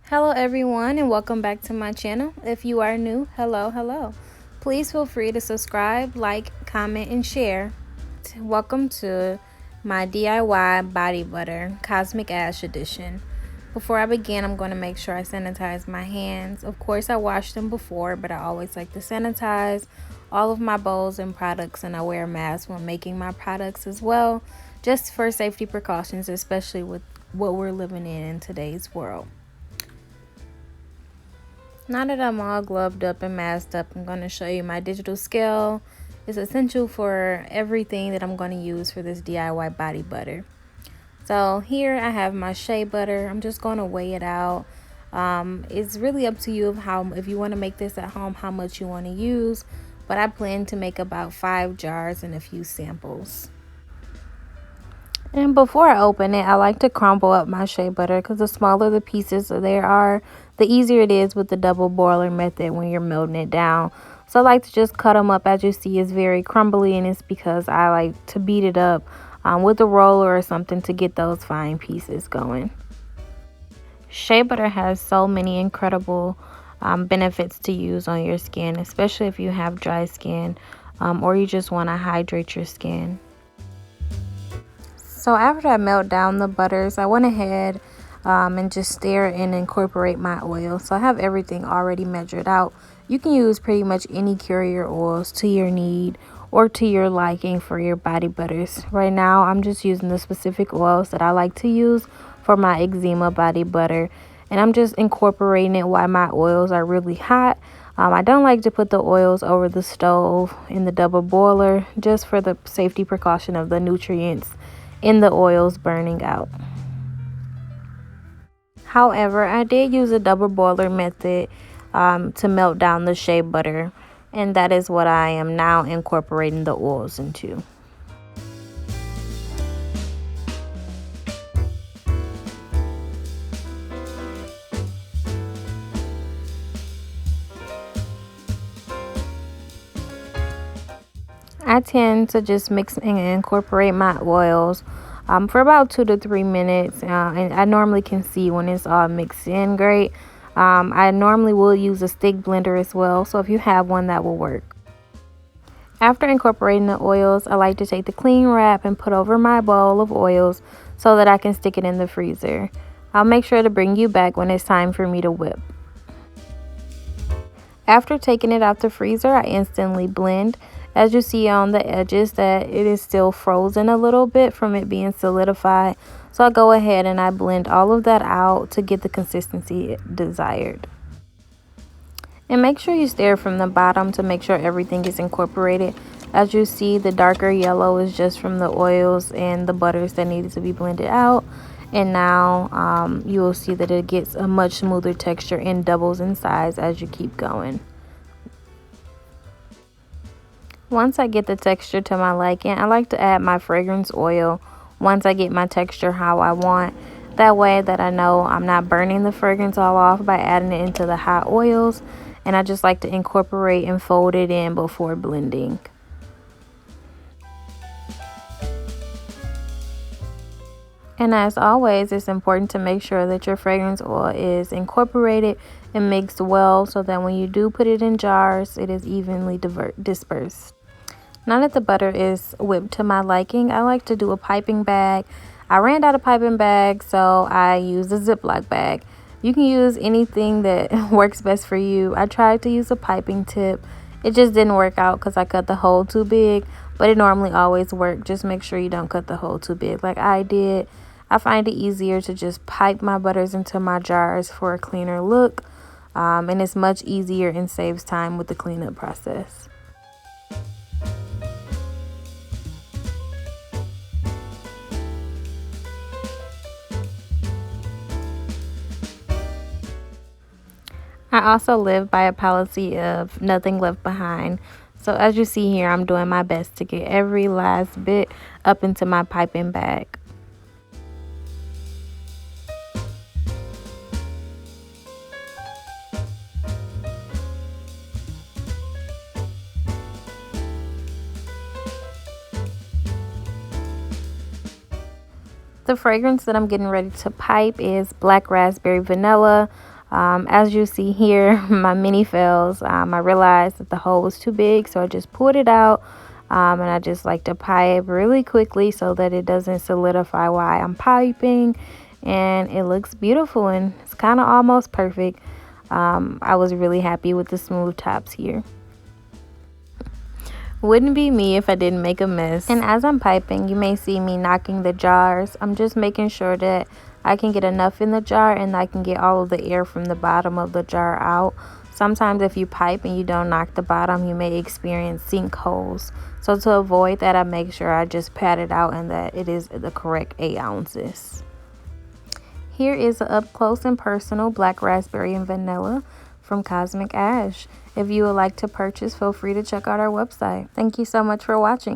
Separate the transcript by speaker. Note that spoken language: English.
Speaker 1: Hello everyone and welcome back to my channel. If you are new, hello. Please feel free to subscribe, like, comment, and share. Welcome to my DIY body butter, Cosmicash edition. Before I begin, I'm going to make sure I sanitize my hands. Of course, I washed them before, but I always like to sanitize all of my bowls and products, and I wear a mask when making my products as well, just for safety precautions, especially with what we're living in today's world. Now that I'm all gloved up and masked up, I'm going to show you my digital scale. It's essential for everything that I'm going to use for this DIY body butter. So here I have my shea butter. I'm just going to weigh it out. It's really up to you if you want to make this at home, how much you want to use. But I plan to make about 5 jars and a few samples. And before I open it, I like to crumble up my shea butter because the smaller the pieces there are, the easier it is with the double boiler method when you're melting it down. So I like to just cut them up. As you see, it's very crumbly, and it's because I like to beat it up with a roller or something to get those fine pieces going. Shea butter has so many incredible benefits to use on your skin, especially if you have dry skin or you just want to hydrate your skin. So after I melt down the butters, I went ahead and just stir and incorporate my oil. So I have everything already measured out. You can use pretty much any carrier oils to your need or to your liking for your body butters. Right now, I'm just using the specific oils that I like to use for my eczema body butter. And I'm just incorporating it while my oils are really hot. I don't like to put the oils over the stove in the double boiler, just for the safety precaution of the nutrients in the oils burning out. However, I did use a double boiler method to melt down the shea butter, and that is what I am now incorporating the oils into. I tend to just mix and incorporate my oils for about 2 to 3 minutes, and I normally can see when it's all mixed in great. I normally will use a stick blender as well, so if you have one, that will work. After incorporating the oils, I like to take the cling wrap and put over my bowl of oils so that I can stick it in the freezer. I'll make sure to bring you back when it's time for me to whip. After taking it out the freezer, I instantly blend. As you see on the edges that it is still frozen a little bit from it being solidified. So I go ahead and I blend all of that out to get the consistency desired. And make sure you stir from the bottom to make sure everything is incorporated. As you see, the darker yellow is just from the oils and the butters that needed to be blended out. And now you will see that it gets a much smoother texture and doubles in size as you keep going. Once I get the texture to my liking, I like to add my fragrance oil once I get my texture how I want. That way that I know I'm not burning the fragrance all off by adding it into the hot oils. And I just like to incorporate and fold it in before blending. And as always, it's important to make sure that your fragrance oil is incorporated and mixed well so that when you do put it in jars, it is evenly dispersed. Now that the butter is whipped to my liking, I like to do a piping bag. I ran out of piping bags, so I used a Ziploc bag. You can use anything that works best for you. I tried to use a piping tip. It just didn't work out because I cut the hole too big, but it normally always works. Just make sure you don't cut the hole too big like I did. I find it easier to just pipe my butters into my jars for a cleaner look, and it's much easier and saves time with the cleanup process. I also live by a policy of nothing left behind. So as you see here, I'm doing my best to get every last bit up into my piping bag. The fragrance that I'm getting ready to pipe is black raspberry vanilla. As you see here, my mini fails, I realized that the hole was too big, so I just pulled it out. And I just like to pipe really quickly so that it doesn't solidify while I'm piping. And it looks beautiful and it's kind of almost perfect. I was really happy with the smooth tops here. Wouldn't be me if I didn't make a mess. And as I'm piping, you may see me knocking the jars. I'm just making sure that I can get enough in the jar and I can get all of the air from the bottom of the jar out. Sometimes if you pipe and you don't knock the bottom, you may experience sinkholes. So to avoid that, I make sure I just pat it out and that it is the correct 8 ounces. Here is an up close and personal black raspberry and vanilla from Cosmicash. If you would like to purchase, feel free to check out our website. Thank you so much for watching.